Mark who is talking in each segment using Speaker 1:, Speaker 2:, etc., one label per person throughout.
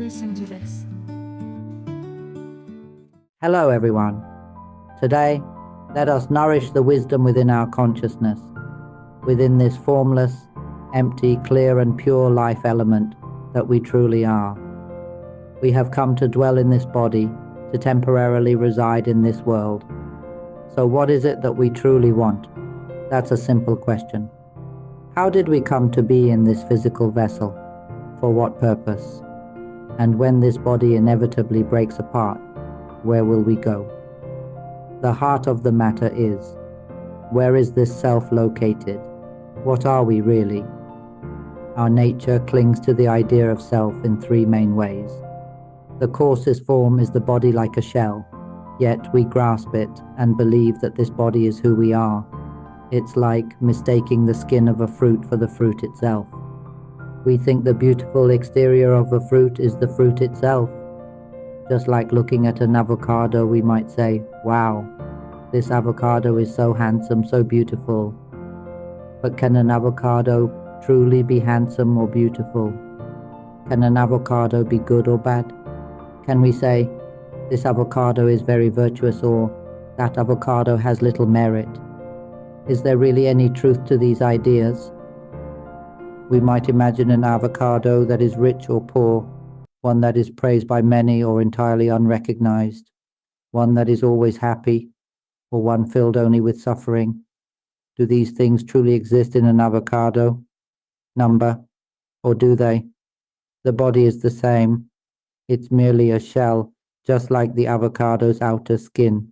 Speaker 1: listen to this.
Speaker 2: Hello everyone. Today, let us nourish the wisdom within our consciousness, within this formless, empty, clear and pure life element that we truly are. We have come to dwell in this body, to temporarily reside in this world. So what is it that we truly want? That's a simple question. How did we come to be in this physical vessel? For what purpose? And when this body inevitably breaks apart, where will we go? The heart of the matter is, where is this self located? What are we really? Our nature clings to the idea of self in three main ways. The coarsest form is the body like a shell, yet we grasp it and believe that this body is who we are. It's like mistaking the skin of a fruit for the fruit itself. We think the beautiful exterior of a fruit is the fruit itself. Just like looking at an avocado, we might say, wow, this avocado is so handsome, so beautiful. But can an avocado truly be handsome or beautiful? Can an avocado be good or bad? Can we say, this avocado is very virtuous or that avocado has little merit? Is there really any truth to these ideas? We might imagine an avocado that is rich or poor, one that is praised by many or entirely unrecognized, one that is always happy, or one filled only with suffering. Do these things truly exist in an avocado? Number, or do they? The body is the same. It's merely a shell, just like the avocado's outer skin.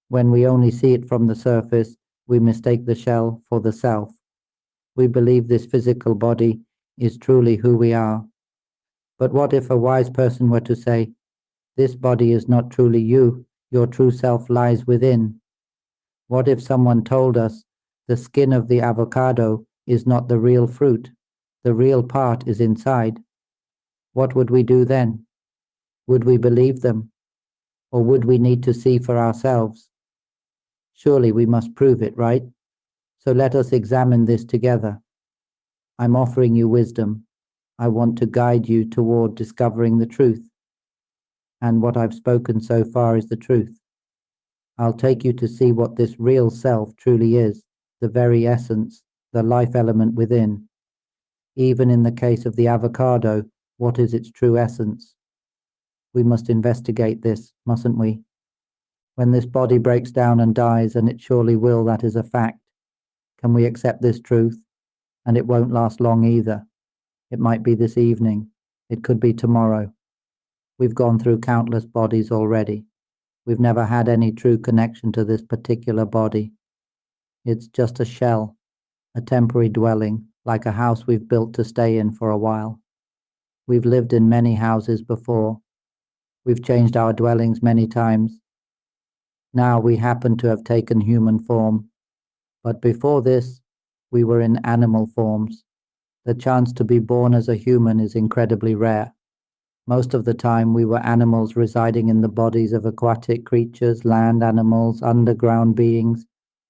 Speaker 2: When we only see it from the surface, we mistake the shell for the self. We believe this physical body is truly who we are. But what if a wise person were to say, this body is not truly you, your true self lies within? What if someone told us the skin of the avocado is not the real fruit, the real part is inside? What would we do then? Would we believe them? Or would we need to see for ourselves? Surely we must prove it, right? So let us examine this together. I'm offering you wisdom. I want to guide you toward discovering the truth. And what I've spoken so far is the truth. I'll take you to see what this real self truly is, the very essence, the life element within. Even in the case of the avocado, what is its true essence? We must investigate this, mustn't we? When this body breaks down and dies, and it surely will, that is a fact, can we accept this truth? And it won't last long either. It might be this evening. It could be tomorrow. We've gone through countless bodies already. We've never had any true connection to this particular body. It's just a shell, a temporary dwelling, like a house we've built to stay in for a while. We've lived in many houses before. We've changed our dwellings many times. Now we happen to have taken human form. But before this, we were in animal forms. The chance to be born as a human is incredibly rare. Most of the time we were animals residing in the bodies of aquatic creatures, land animals, underground beings,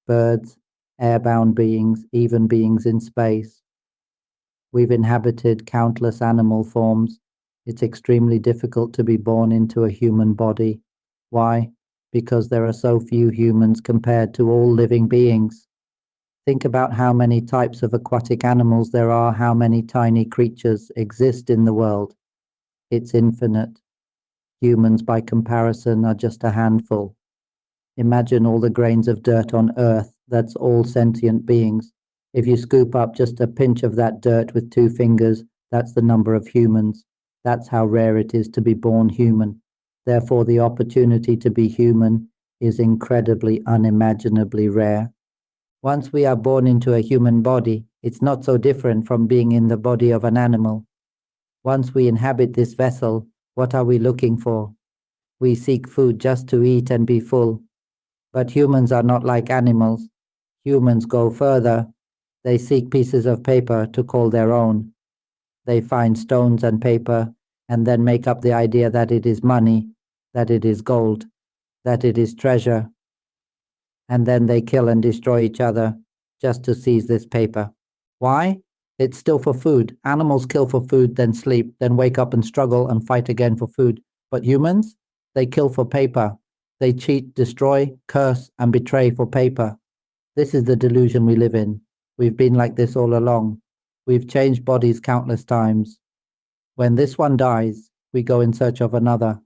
Speaker 2: birds, airbound beings, even beings in space. We've inhabited countless animal forms. It's extremely difficult to be born into a human body. Why? Because there are so few humans compared to all living beings. Think about how many types of aquatic animals there are, how many tiny creatures exist in the world. It's infinite. Humans, by comparison, are just a handful. Imagine all the grains of dirt on Earth, that's all sentient beings. If you scoop up just a pinch of that dirt with 2 fingers, that's the number of humans. That's how rare it is to be born human. Therefore, the opportunity to be human is incredibly, unimaginably rare. Once we are born into a human body, it's not so different from being in the body of an animal. Once we inhabit this vessel, what are we looking for? We seek food just to eat and be full. But humans are not like animals. Humans go further. They seek pieces of paper to call their own. They find stones and paper and then make up the idea that it is money, that it is gold, that it is treasure. And then they kill and destroy each other just to seize this paper. Why? It's still for food. Animals kill for food, then sleep, then wake up and struggle and fight again for food. But humans, they kill for paper. They cheat, destroy, curse, and betray for paper. This is the delusion we live in. We've been like this all along. We've changed bodies countless times. When this one dies, we go in search of another.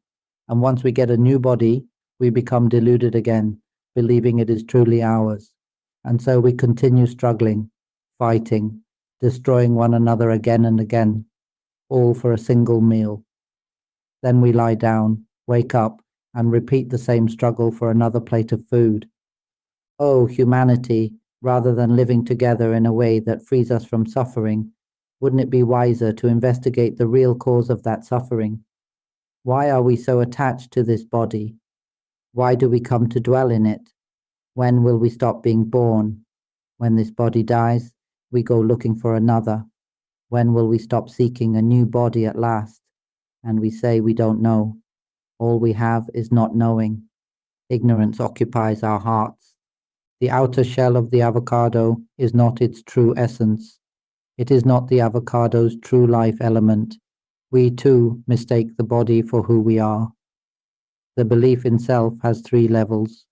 Speaker 2: And once we get a new body, we become deluded again, believing it is truly ours. And so we continue struggling, fighting, destroying one another again and again, all for a single meal. Then we lie down, wake up, and repeat the same struggle for another plate of food. Oh, humanity, rather than living together in a way that frees us from suffering, wouldn't it be wiser to investigate the real cause of that suffering? Why are we so attached to this body? Why do we come to dwell in it? When will we stop being born? When this body dies, we go looking for another. When will we stop seeking a new body at last? And we say we don't know. All we have is not knowing. Ignorance occupies our hearts. The outer shell of the avocado is not its true essence. It is not the avocado's true life element. We too mistake the body for who we are. The belief in self has 3 levels.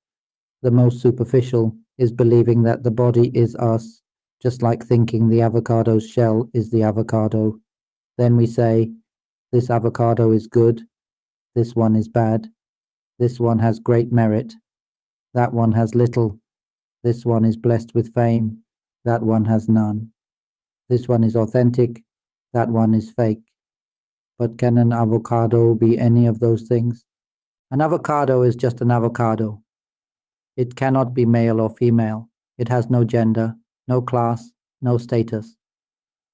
Speaker 2: The most superficial is believing that the body is us, just like thinking the avocado's shell is the avocado. Then we say, this avocado is good, this one is bad, this one has great merit, that one has little, this one is blessed with fame, that one has none. This one is authentic, that one is fake. But can an avocado be any of those things? An avocado is just an avocado. It cannot be male or female. It has no gender, no class, no status.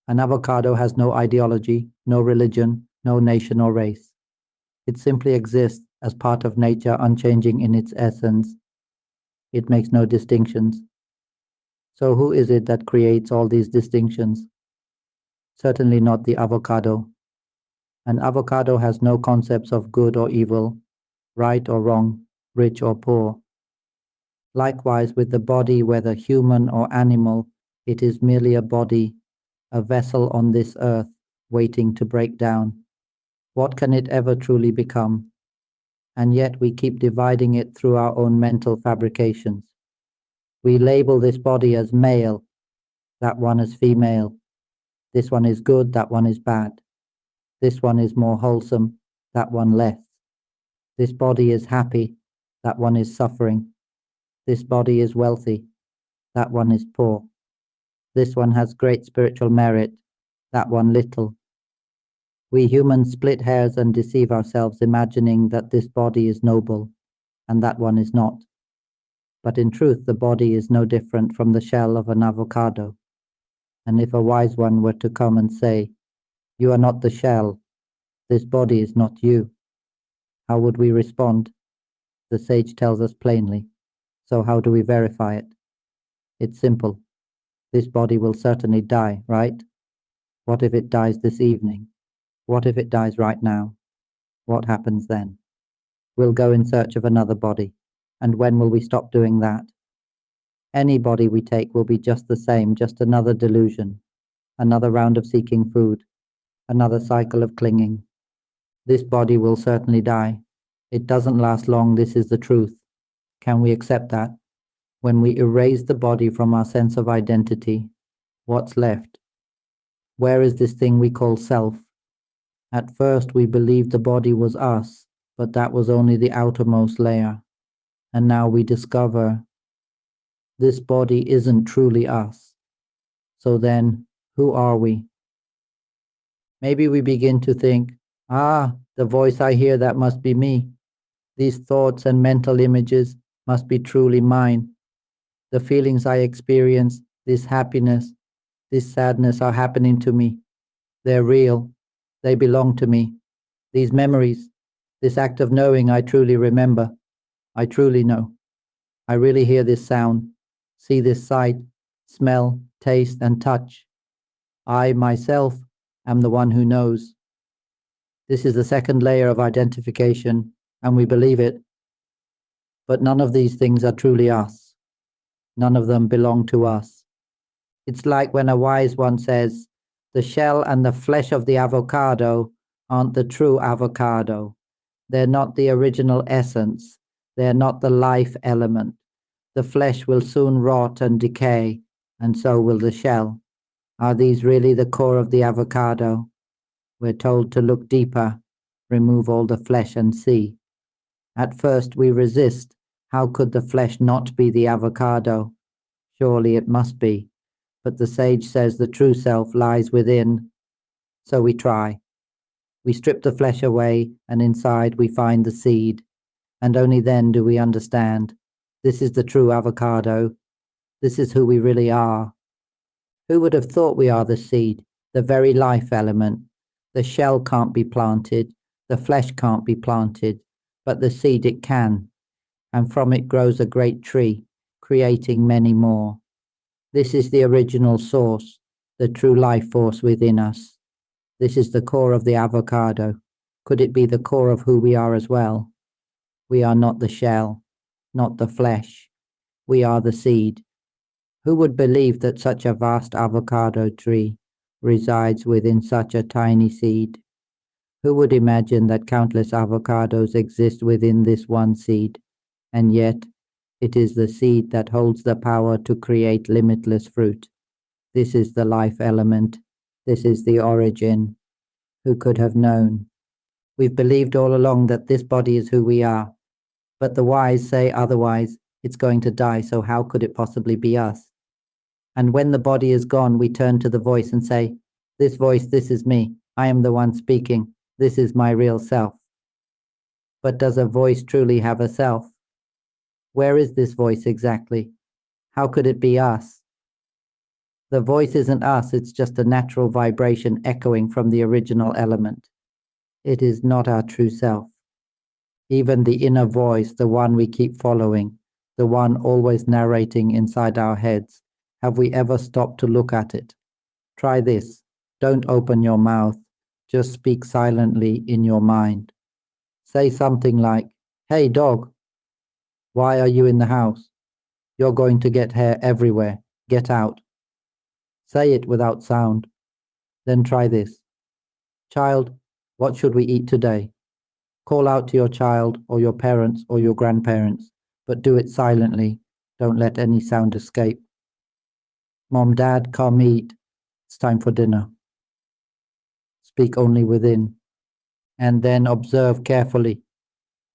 Speaker 2: An avocado has no ideology, no religion, no nation or race. It simply exists as part of nature, unchanging in its essence. It makes no distinctions. So who is it that creates all these distinctions? Certainly not the avocado. An avocado has no concepts of good or evil, right or wrong, rich or poor. Likewise with the body, whether human or animal, it is merely a body, a vessel on this earth, waiting to break down. What can it ever truly become? And yet we keep dividing it through our own mental fabrications. We label this body as male, that one as female. This one is good, that one is bad. This one is more wholesome, that one less. This body is happy, that one is suffering. This body is wealthy, that one is poor. This one has great spiritual merit, that one little. We humans split hairs and deceive ourselves, imagining that this body is noble, and that one is not. But in truth, the body is no different from the shell of an avocado. And if a wise one were to come and say, "You are not the shell, this body is not you," how would we respond? The sage tells us plainly. So how do we verify it? It's simple. This body will certainly die, right? What if it dies this evening? What if it dies right now? What happens then? We'll go in search of another body. And when will we stop doing that? Any body we take will be just the same, just another delusion, another round of seeking food, another cycle of clinging. This body will certainly die. It doesn't last long, this is the truth. Can we accept that? When we erase the body from our sense of identity, what's left? Where is this thing we call self? At first we believed the body was us, but that was only the outermost layer. And now we discover this body isn't truly us. So then, who are we? Maybe we begin to think, the voice I hear, that must be me. These thoughts and mental images must be truly mine. The feelings I experience, this happiness, this sadness are happening to me. They're real. They belong to me. These memories, this act of knowing I truly remember. I truly know. I really hear this sound, see this sight, smell, taste, and touch. I, myself, am the one who knows. This is the second layer of identification, and we believe it. But none of these things are truly us. None of them belong to us. It's like when a wise one says, The shell and the flesh of the avocado aren't the true avocado. They're not the original essence. They're not the life element. The flesh will soon rot and decay, and so will the shell. Are these really the core of the avocado? We're told to look deeper, remove all the flesh and see. At first we resist. How could the flesh not be the avocado? Surely it must be. But the sage says the true self lies within. So we try. We strip the flesh away, and inside we find the seed. And only then do we understand. This is the true avocado. This is who we really are. Who would have thought we are the seed, the very life element? The shell can't be planted, the flesh can't be planted, but the seed it can. And from it grows a great tree, creating many more. This is the original source, the true life force within us. This is the core of the avocado. Could it be the core of who we are as well? We are not the shell, not the flesh. We are the seed. Who would believe that such a vast avocado tree resides within such a tiny seed? Who would imagine that countless avocados exist within this one seed? And yet, it is the seed that holds the power to create limitless fruit. This is the life element. This is the origin. Who could have known? We've believed all along that this body is who we are. But the wise say otherwise. It's going to die, so how could it possibly be us? And when the body is gone, we turn to the voice and say, this voice, this is me. I am the one speaking. This is my real self. But does a voice truly have a self? Where is this voice exactly? How could it be us? The voice isn't us, it's just a natural vibration echoing from the original element. It is not our true self. Even the inner voice, the one we keep following, the one always narrating inside our heads, have we ever stopped to look at it? Try this. Don't open your mouth. Just speak silently in your mind. Say something like, "Hey dog, why are you in the house? You're going to get hair everywhere. Get out." Say it without sound. Then try this. "Child, what should we eat today?" Call out to your child or your parents or your grandparents, but do it silently. Don't let any sound escape. "Mom, Dad, come eat. It's time for dinner." Speak only within. And then observe carefully.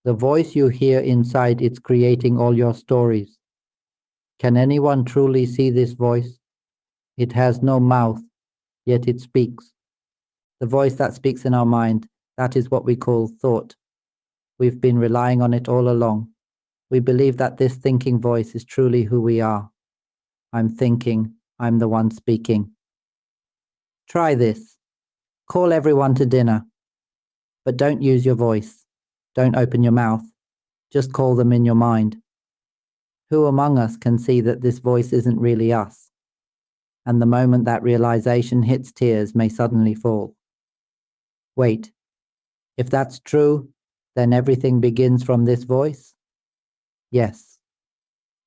Speaker 2: The voice you hear inside, it's creating all your stories. Can anyone truly see this voice? It has no mouth, yet it speaks. The voice that speaks in our mind, that is what we call thought. We've been relying on it all along. We believe that this thinking voice is truly who we are. I'm thinking, I'm the one speaking. Try this. Call everyone to dinner. But don't use your voice. Don't open your mouth. Just call them in your mind. Who among us can see that this voice isn't really us? And the moment that realization hits, tears may suddenly fall. Wait, if that's true, then everything begins from this voice? Yes.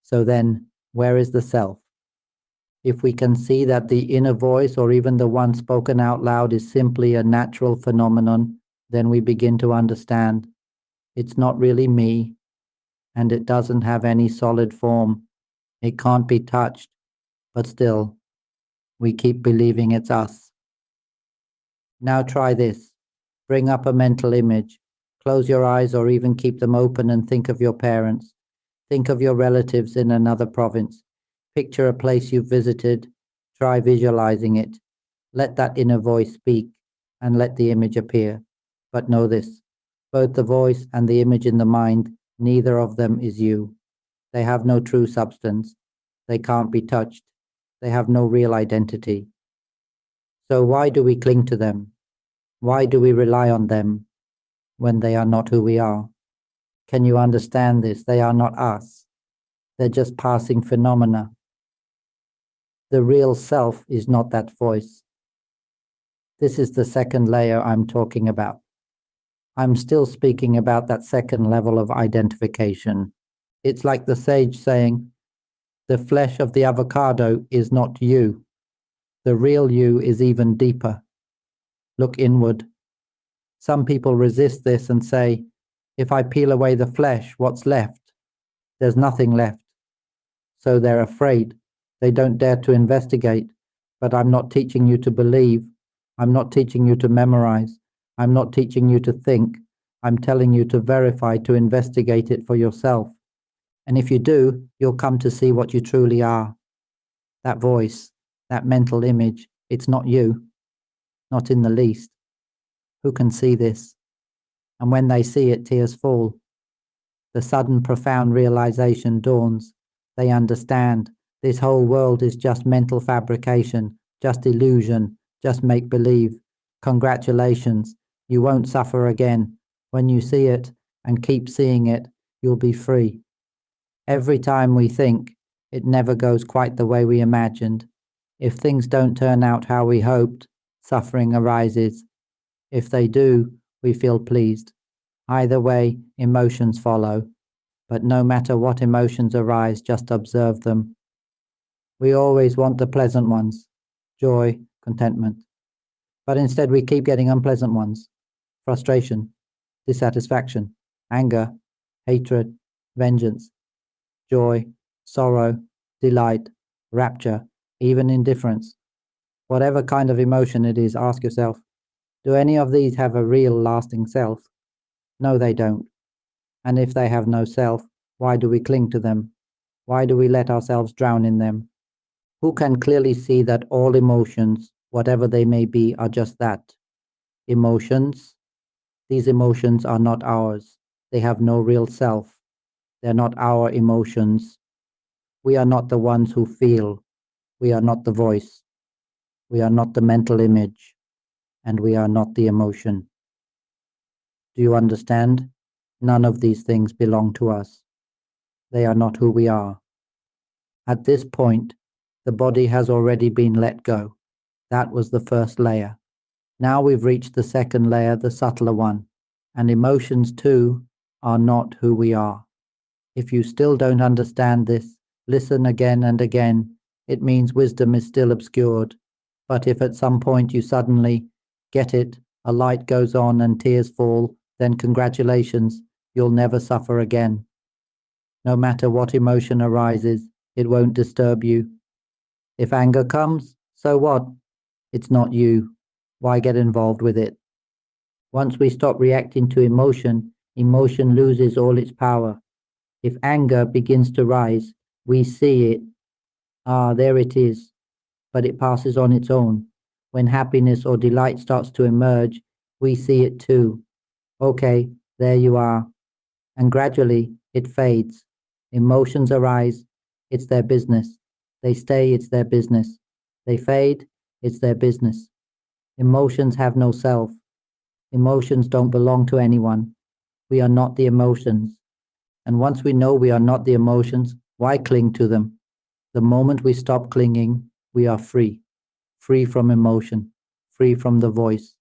Speaker 2: So then, where is the self? If we can see that the inner voice or even the one spoken out loud is simply a natural phenomenon, then we begin to understand it's not really me, and it doesn't have any solid form. It can't be touched, but still, we keep believing it's us. Now try this. Bring up a mental image. Close your eyes or even keep them open and think of your parents. Think of your relatives in another province. Picture a place you've visited. Try visualizing it. Let that inner voice speak and let the image appear. But know this, both the voice and the image in the mind, neither of them is you. They have no true substance. They can't be touched. They have no real identity. So why do we cling to them? Why do we rely on them when they are not who we are? Can you understand this? They are not us. They're just passing phenomena. The real self is not that voice. This is the second layer I'm talking about. I'm still speaking about that second level of identification. It's like the sage saying, the flesh of the avocado is not you. The real you is even deeper. Look inward. Some people resist this and say, if I peel away the flesh, what's left? There's nothing left. So they're afraid. They don't dare to investigate. But I'm not teaching you to believe. I'm not teaching you to memorize. I'm not teaching you to think. I'm telling you to verify, to investigate it for yourself. And if you do, you'll come to see what you truly are. That voice, that mental image, it's not you. Not in the least. Who can see this? And when they see it, tears fall. The sudden profound realization dawns. They understand this whole world is just mental fabrication, just illusion, just make-believe. Congratulations, you won't suffer again. When you see it and keep seeing it, you'll be free. Every time we think, it never goes quite the way we imagined. If things don't turn out how we hoped, suffering arises. If they do, we feel pleased. Either way, emotions follow. But no matter what emotions arise, just observe them. We always want the pleasant ones, joy, contentment. But instead we keep getting unpleasant ones, frustration, dissatisfaction, anger, hatred, vengeance, joy, sorrow, delight, rapture, even indifference. Whatever kind of emotion it is, ask yourself, do any of these have a real lasting self? No, they don't. And if they have no self, why do we cling to them? Why do we let ourselves drown in them? Who can clearly see that all emotions, whatever they may be, are just that? Emotions. These emotions are not ours. They have no real self. They're not our emotions. We are not the ones who feel. We are not the voice. We are not the mental image. And we are not the emotion. Do you understand? None of these things belong to us. They are not who we are. At this point, the body has already been let go. That was the first layer. Now we've reached the second layer, the subtler one. And emotions too are not who we are. If you still don't understand this, listen again and again. It means wisdom is still obscured. But if at some point you suddenly get it, a light goes on and tears fall, then congratulations, you'll never suffer again. No matter what emotion arises, it won't disturb you. If anger comes, so what? It's not you. Why get involved with it? Once we stop reacting to emotion, emotion loses all its power. If anger begins to rise, we see it. Ah, there it is. But it passes on its own. When happiness or delight starts to emerge, we see it too. Okay, there you are. And gradually, it fades. Emotions arise, it's their business. They stay, it's their business. They fade, it's their business. Emotions have no self. Emotions don't belong to anyone. We are not the emotions. And once we know we are not the emotions, why cling to them? The moment we stop clinging, we are free. Free from emotion, free from the voice.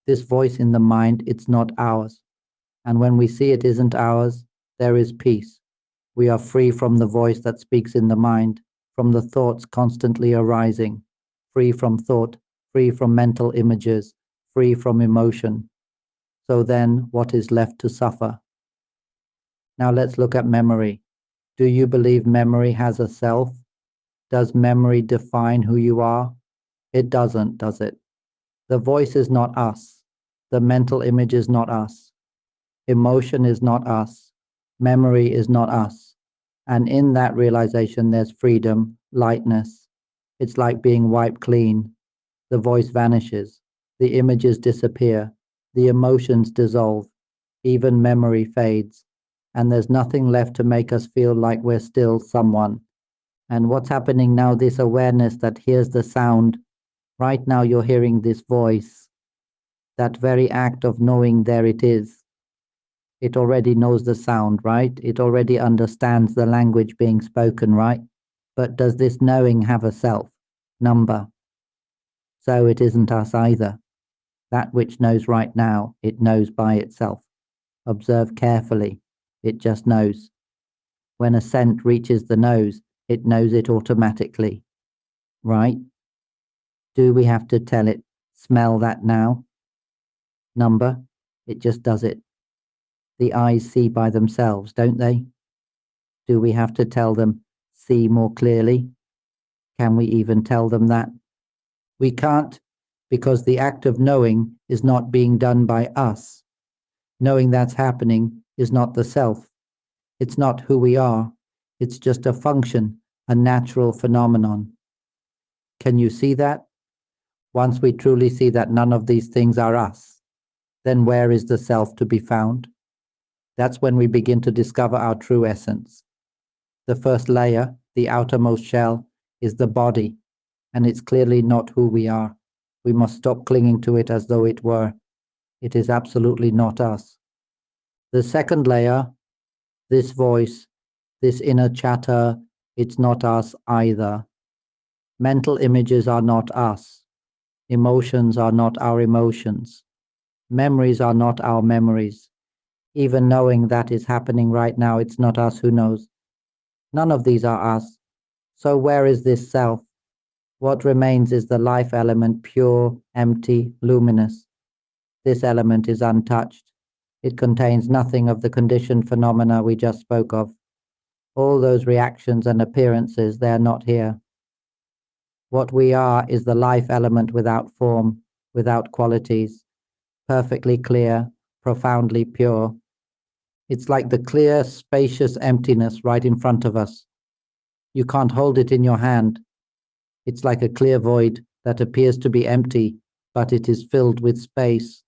Speaker 2: This voice in the mind, it's not ours. And when we see it isn't ours, there is peace. We are free from the voice that speaks in the mind, from the thoughts constantly arising, free from thought, free from mental images, free from emotion. So then, what is left to suffer? Now let's look at memory. Do you believe memory has a self? Does memory define who you are? It doesn't, does it? The voice is not us. The mental image is not us. Emotion is not us. Memory is not us. And in that realization, there's freedom, lightness. It's like being wiped clean. The voice vanishes. The images disappear. The emotions dissolve. Even memory fades. And there's nothing left to make us feel like we're still someone. And what's happening now, this awareness that hears the sound. Right now you're hearing this voice. That very act of knowing there it is. It already knows the sound, right? It already understands the language being spoken, right? But does this knowing have a self, number? So it isn't us either. That which knows right now, it knows by itself. Observe carefully. It just knows. When a scent reaches the nose, it knows it automatically, right? Do we have to tell it, smell that now? Number, it just does it. The eyes see by themselves, don't they? Do we have to tell them, see more clearly? Can we even tell them that? We can't, because the act of knowing is not being done by us. Knowing that's happening is not the self. It's not who we are. It's just a function, a natural phenomenon. Can you see that? Once we truly see that none of these things are us, then where is the self to be found? That's when we begin to discover our true essence. The first layer, the outermost shell, is the body, and it's clearly not who we are. We must stop clinging to it as though it were. It is absolutely not us. The second layer, this voice, this inner chatter, it's not us either. Mental images are not us. Emotions are not our emotions. Memories are not our memories. Even knowing that is happening right now, it's not us who knows. None of these are us. So where is this self? What remains is the life element, pure, empty, luminous. This element is untouched. It contains nothing of the conditioned phenomena we just spoke of. All those reactions and appearances, they are not here. What we are is the life element without form, without qualities, perfectly clear, profoundly pure. It's like the clear, spacious emptiness right in front of us. You can't hold it in your hand. It's like a clear void that appears to be empty, but it is filled with space.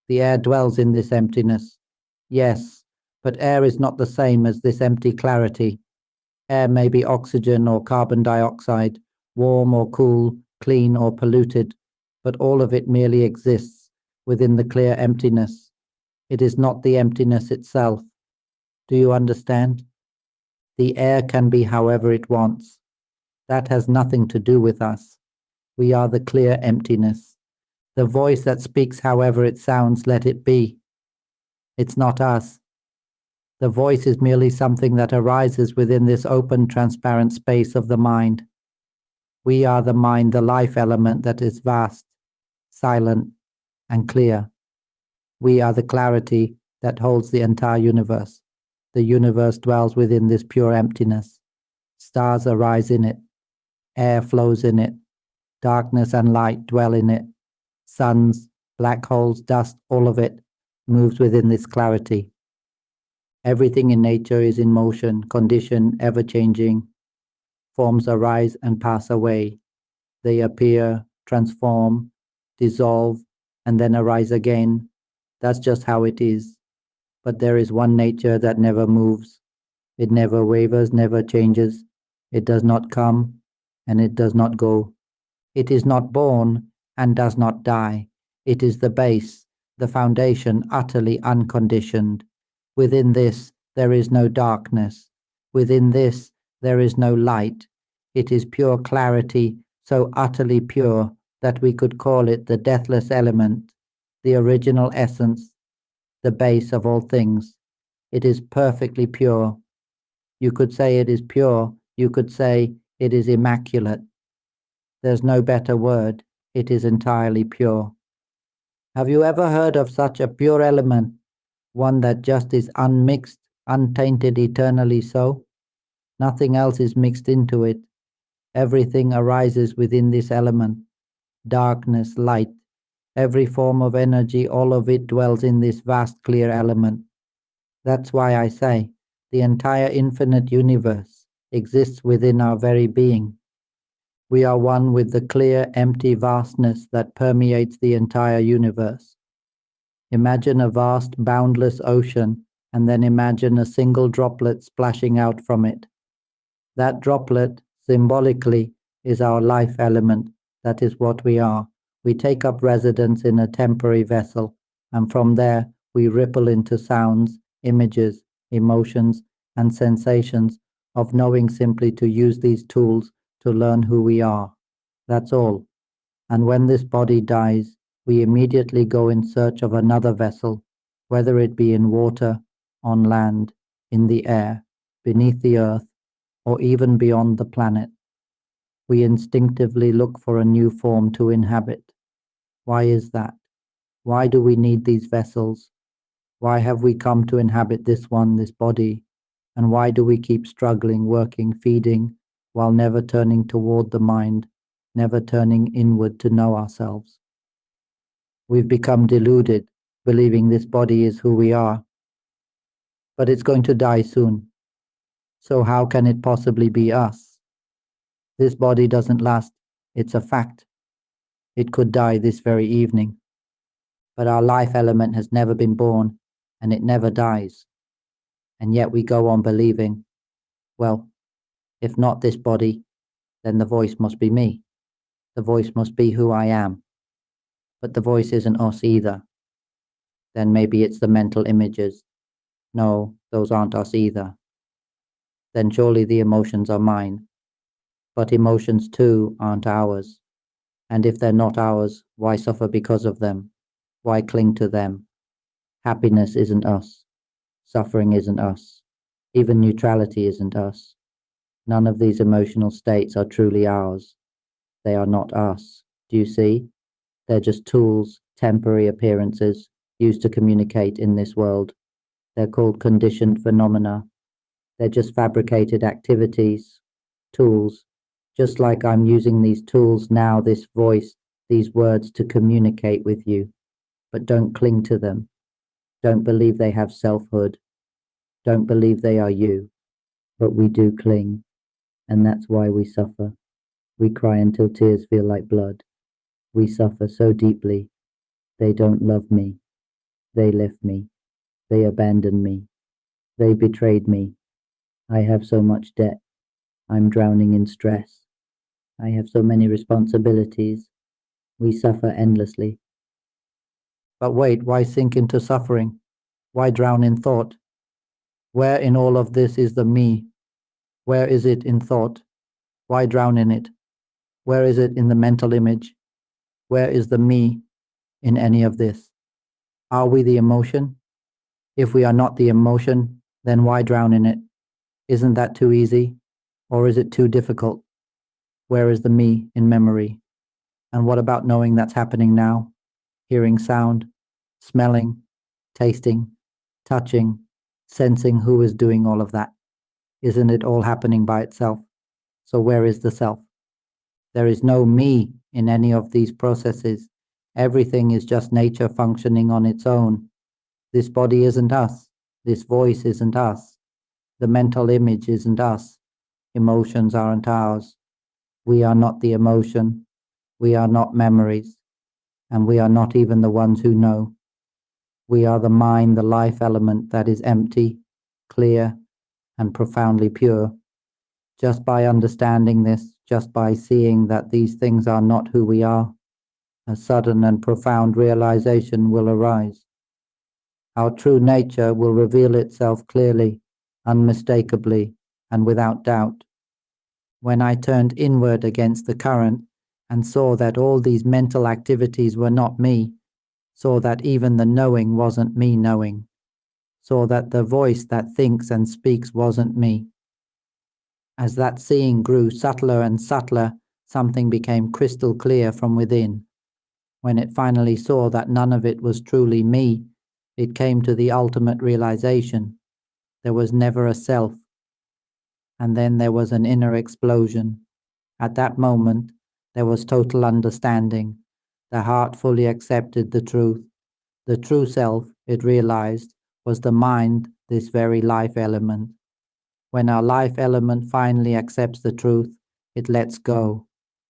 Speaker 2: The air dwells in this emptiness. Yes, but air is not the same as this empty clarity. Air may be oxygen or carbon dioxide, warm or cool, clean or polluted, but all of it merely exists within the clear emptiness. It is not the emptiness itself. Do you understand? The air can be however it wants. That has nothing to do with us. We are the clear emptiness. The voice that speaks however it sounds, let it be. It's not us. The voice is merely something that arises within this open, transparent space of the mind. We are the mind, the life element that is vast, silent, and clear. We are the clarity that holds the entire universe. The universe dwells within this pure emptiness. Stars arise in it. Air flows in it. Darkness and light dwell in it. Suns, black holes, dust, all of it moves within this clarity. Everything in nature is in motion, conditioned, ever-changing. Forms arise and pass away. They appear, transform, dissolve, and then arise again. That's just how it is. But there is one nature that never moves. It never wavers, never changes. It does not come, and it does not go. It is not born and does not die. It is the base, the foundation, utterly unconditioned. Within this, there is no darkness. Within this, there is no light. It is pure clarity, so utterly pure that we could call it the deathless element, the original essence, the base of all things. It is perfectly pure. You could say it is pure. You could say it is immaculate. There's no better word. It is entirely pure. Have you ever heard of such a pure element, one that just is unmixed, untainted, eternally so? Nothing else is mixed into it. Everything arises within this element. Darkness, light, every form of energy, all of it dwells in this vast clear element. That's why I say the entire infinite universe exists within our very being. We are one with the clear, empty vastness that permeates the entire universe. Imagine a vast, boundless ocean, and then imagine a single droplet splashing out from it. That droplet, symbolically, is our life element. That is what we are. We take up residence in a temporary vessel, and from there we ripple into sounds, images, emotions, and sensations of knowing simply to use these tools to learn who we are. That's all. And when this body dies, we immediately go in search of another vessel, whether it be in water, on land, in the air, beneath the earth, or even beyond the planet. we instinctively look for a new form to inhabit. Why is that? Why do we need these vessels? Why have we come to inhabit this one, this body? And why do we keep struggling, working, feeding, while never turning toward the mind, never turning inward to know ourselves? We've become deluded, believing this body is who we are. But it's going to die soon. So how can it possibly be us? This body doesn't last. It's a fact. It could die this very evening. But our life element has never been born, and it never dies. And yet we go on believing, well, if not this body, then the voice must be me. The voice must be who I am. But the voice isn't us either. Then maybe it's the mental images. No, those aren't us either. Then surely the emotions are mine. But emotions too aren't ours. And if they're not ours, why suffer because of them? Why cling to them? Happiness isn't us. Suffering isn't us. Even neutrality isn't us. None of these emotional states are truly ours. They are not us. Do you see? They're just tools, temporary appearances, used to communicate in this world. They're called conditioned phenomena. They're just fabricated activities, tools, just like I'm using these tools now, this voice, these words to communicate with you. But don't cling to them. Don't believe they have selfhood. Don't believe they are you. But we do cling, and that's why we suffer. We cry until tears feel like blood. We suffer so deeply. They don't love me. They left me. They abandoned me. They betrayed me. I have so much debt. I'm drowning in stress. I have so many responsibilities. We suffer endlessly. But wait, why sink into suffering? Why drown in thought? Where in all of this is the me? Where is it in thought? Why drown in it? Where is it in the mental image? Where is the me in any of this? Are we the emotion? If we are not the emotion, then why drown in it? Isn't that too easy? Or is it too difficult? Where is the me in memory? And what about knowing that's happening now? Hearing sound, smelling, tasting, touching, sensing who is doing all of that. Isn't it all happening by itself? So where is the self? There is no me in any of these processes. Everything is just nature functioning on its own. This body isn't us. This voice isn't us. The mental image isn't us. Emotions aren't ours. We are not the emotion. We are not memories. And we are not even the ones who know. We are the mind, the life element that is empty, clear, and profoundly pure. Just by understanding this, just by seeing that these things are not who we are, a sudden and profound realization will arise. Our true nature will reveal itself clearly, unmistakably, and without doubt. When I turned inward against the current and saw that all these mental activities were not me, saw that even the knowing wasn't me knowing, saw that the voice that thinks and speaks wasn't me. As that seeing grew subtler and subtler, something became crystal clear from within. When it finally saw that none of it was truly me, it came to the ultimate realization. There was never a self. And then there was an inner explosion. At that moment, there was total understanding. The heart fully accepted the truth. The true self, it realized, was the mind, this very life element. When our life element finally accepts the truth, it lets go.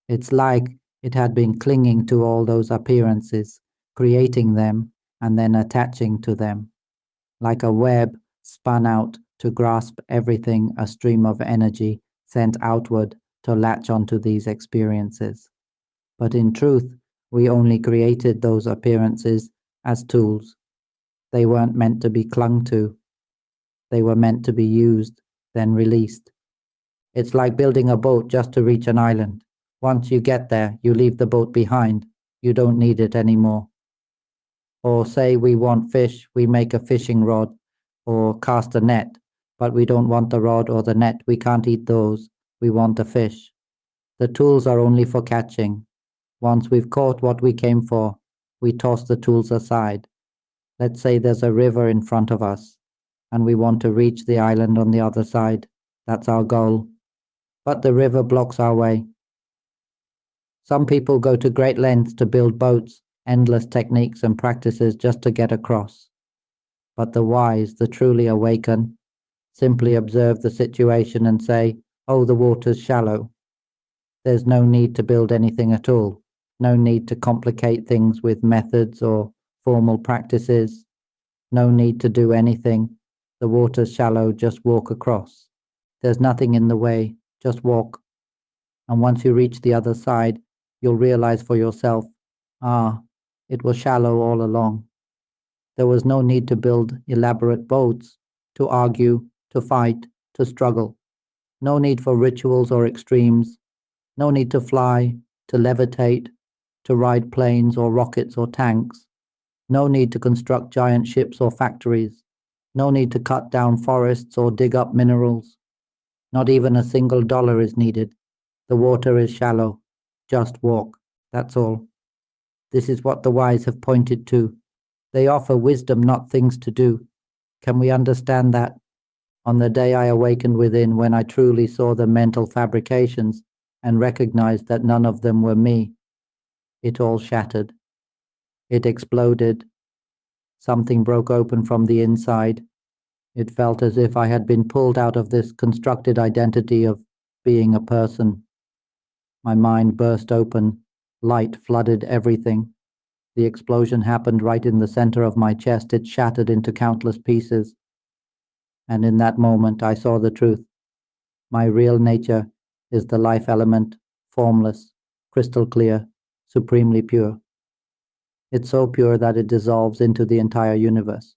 Speaker 2: It's like it had been clinging to all those appearances, creating them, and then attaching to them. Like a web spun out to grasp everything, a stream of energy sent outward to latch onto these experiences. But in truth, we only created those appearances as tools. They weren't meant to be clung to. They were meant to be used, then released. It's like building a boat just to reach an island. Once you get there, you leave the boat behind. You don't need it anymore. Or say we want fish, we make a fishing rod or cast a net, but we don't want the rod or the net. We can't eat those. We want the fish. The tools are only for catching. Once we've caught what we came for, we toss the tools aside. Let's say there's a river in front of us, and we want to reach the island on the other side. That's our goal. But the river blocks our way. Some people go to great lengths to build boats, endless techniques and practices just to get across. But the wise, the truly awaken, simply observe the situation and say, "Oh, the water's shallow." There's no need to build anything at all. No need to complicate things with methods or formal practices. No need to do anything. The water's shallow, just walk across. There's nothing in the way, just walk. And once you reach the other side, you'll realize for yourself, it was shallow all along. There was no need to build elaborate boats, to argue, to fight, to struggle. No need for rituals or extremes. No need to fly, to levitate, to ride planes or rockets or tanks. No need to construct giant ships or factories. No need to cut down forests or dig up minerals. Not even a single dollar is needed. The water is shallow. Just walk. That's all. This is what the wise have pointed to. They offer wisdom, not things to do. Can we understand that? On the day I awakened within, when I truly saw the mental fabrications and recognized that none of them were me, it all shattered. It exploded. Something broke open from the inside. It felt as if I had been pulled out of this constructed identity of being a person. My mind burst open. Light flooded everything. The explosion happened right in the center of my chest. It shattered into countless pieces. And in that moment, I saw the truth. My real nature is the life element, formless, crystal clear, supremely pure. It's so pure that it dissolves into the entire universe.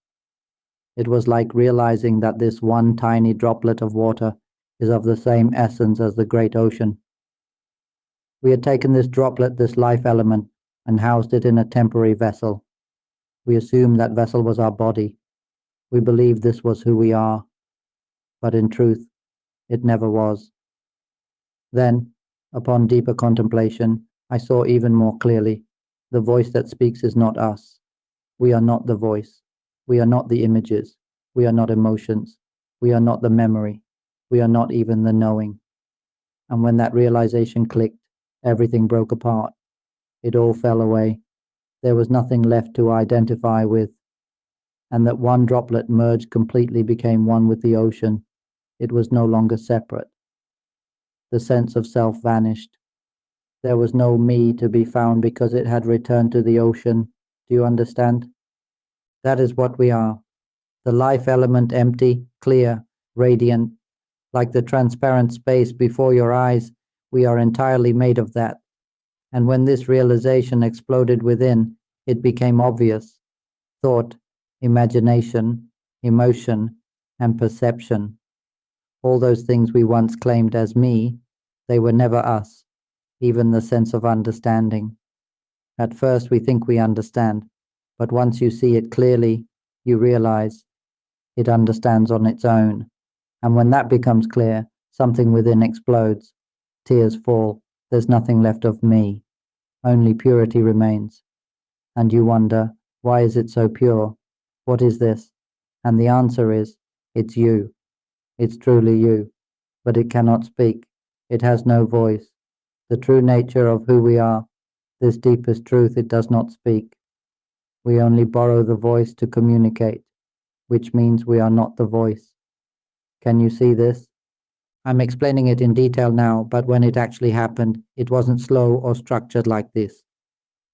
Speaker 2: It was like realizing that this one tiny droplet of water is of the same essence as the great ocean. We had taken this droplet, this life element, and housed it in a temporary vessel. We assumed that vessel was our body. We believed this was who we are. But in truth, it never was. Then, upon deeper contemplation, I saw even more clearly. The voice that speaks is not us. We are not the voice. We are not the images. We are not emotions. We are not the memory. We are not even the knowing. And when that realization clicked, everything broke apart. It all fell away. There was nothing left to identify with. And that one droplet merged completely, became one with the ocean. It was no longer separate. The sense of self vanished. There was no me to be found because it had returned to the ocean. Do you understand? That is what we are. The life element, empty, clear, radiant, like the transparent space before your eyes. We are entirely made of that. And when this realization exploded within, it became obvious. Thought, imagination, emotion, and perception. All those things we once claimed as me, they were never us, even the sense of understanding. At first we think we understand, but once you see it clearly, you realize it understands on its own. And when that becomes clear, something within explodes. Tears fall. There's nothing left of me. Only purity remains. And you wonder, why is it so pure? What is this? And the answer is, it's you. It's truly you. But it cannot speak. It has no voice. The true nature of who we are, this deepest truth, it does not speak. We only borrow the voice to communicate, which means we are not the voice. Can you see this? I'm explaining it in detail now, but when it actually happened, it wasn't slow or structured like this.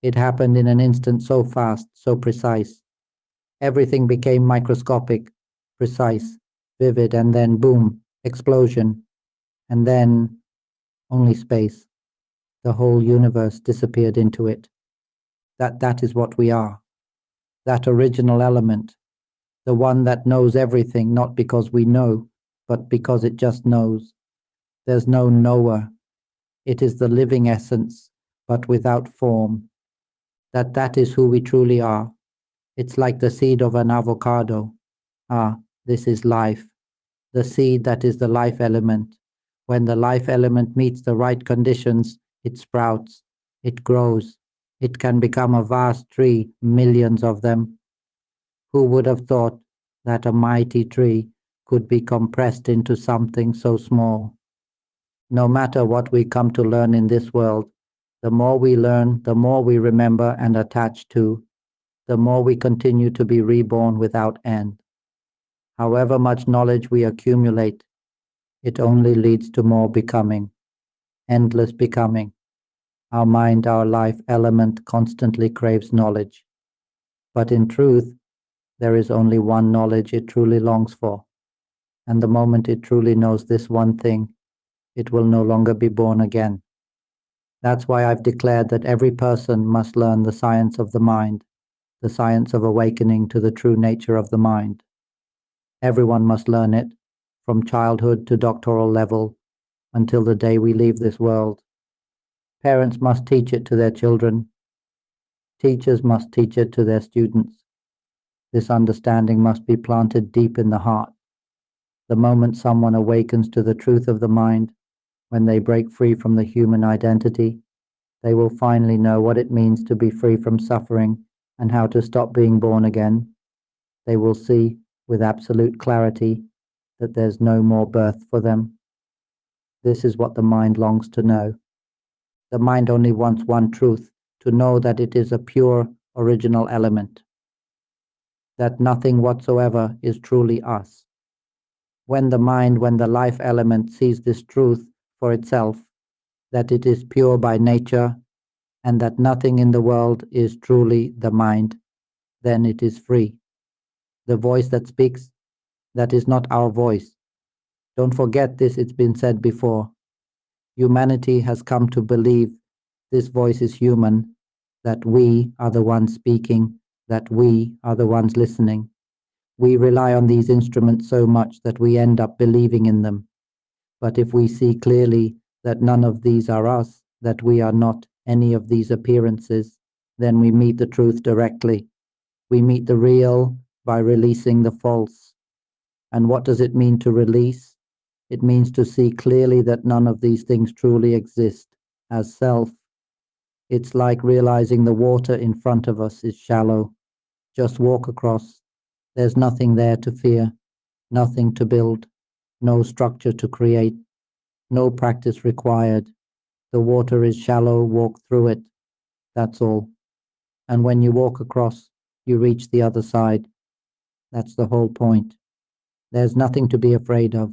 Speaker 2: It happened in an instant, so fast, so precise. Everything became microscopic, precise, vivid, and then boom, explosion. And then only space. The whole universe disappeared into it. That is what we are. That original element. The one that knows everything, not because we know, but because it just knows. There's no knower. It is the living essence, but without form. That is who we truly are. It's like the seed of an avocado. This is life. The seed that is the life element. When the life element meets the right conditions, it sprouts, it grows, it can become a vast tree, millions of them. Who would have thought that a mighty tree could be compressed into something so small? No matter what we come to learn in this world, the more we learn, the more we remember and attach to, the more we continue to be reborn without end. However much knowledge we accumulate, it only leads to more becoming, endless becoming. Our mind, our life element constantly craves knowledge. But in truth, there is only one knowledge it truly longs for. And the moment it truly knows this one thing, it will no longer be born again. That's why I've declared that every person must learn the science of the mind, the science of awakening to the true nature of the mind. Everyone must learn it, from childhood to doctoral level, until the day we leave this world. Parents must teach it to their children. Teachers must teach it to their students. This understanding must be planted deep in the heart. The moment someone awakens to the truth of the mind, when they break free from the human identity, they will finally know what it means to be free from suffering and how to stop being born again. They will see with absolute clarity that there's no more birth for them. This is what the mind longs to know. The mind only wants one truth, to know that it is a pure, original element, that nothing whatsoever is truly us. When the mind, when the life element sees this truth for itself, that it is pure by nature, and that nothing in the world is truly the mind, then it is free. The voice that speaks, that is not our voice. Don't forget this, it's been said before. Humanity has come to believe this voice is human, that we are the ones speaking, that we are the ones listening. We rely on these instruments so much that we end up believing in them. But if we see clearly that none of these are us, that we are not any of these appearances, then we meet the truth directly. We meet the real by releasing the false. And what does it mean to release? It means to see clearly that none of these things truly exist as self. It's like realizing the water in front of us is shallow. Just walk across. There's nothing there to fear, nothing to build, no structure to create, no practice required. The water is shallow, walk through it. That's all. And when you walk across, you reach the other side. That's the whole point. There's nothing to be afraid of.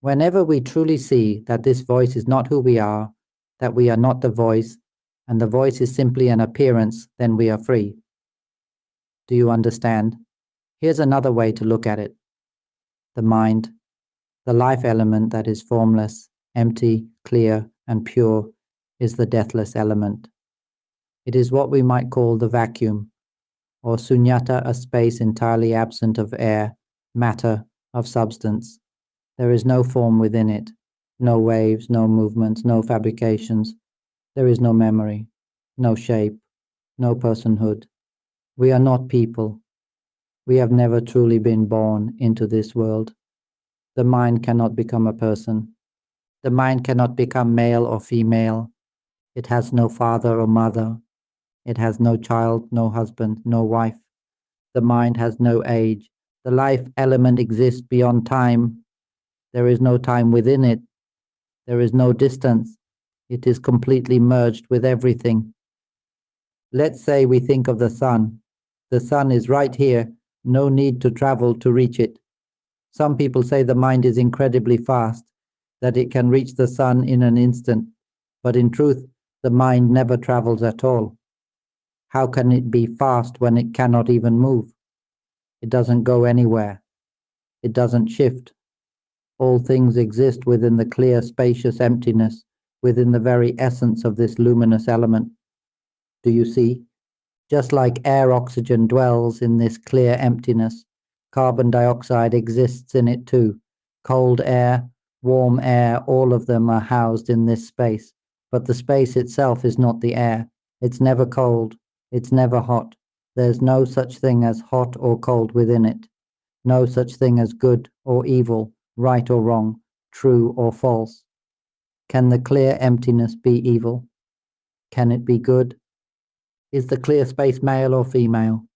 Speaker 2: Whenever we truly see that this voice is not who we are, that we are not the voice, and the voice is simply an appearance, then we are free. Do you understand? Here's another way to look at it. The mind, the life element that is formless, empty, clear, and pure, is the deathless element. It is what we might call the vacuum, or sunyata, a space entirely absent of air, matter, of substance. There is no form within it, no waves, no movements, no fabrications. There is no memory, no shape, no personhood. We are not people. We have never truly been born into this world. The mind cannot become a person. The mind cannot become male or female. It has no father or mother. It has no child, no husband, no wife. The mind has no age. The life element exists beyond time. There is no time within it. There is no distance. It is completely merged with everything. Let's say we think of the sun. The sun is right here. No need to travel to reach it. Some people say the mind is incredibly fast, that it can reach the sun in an instant. But in truth, the mind never travels at all. How can it be fast when it cannot even move? It doesn't go anywhere. It doesn't shift. All things exist within the clear, spacious emptiness, within the very essence of this luminous element. Do you see? Just like air oxygen dwells in this clear emptiness, carbon dioxide exists in it too. Cold air, warm air, all of them are housed in this space. But the space itself is not the air. It's never cold. It's never hot. There's no such thing as hot or cold within it. No such thing as good or evil, right or wrong, true or false. Can the clear emptiness be evil? Can it be good? Is the clear space male or female?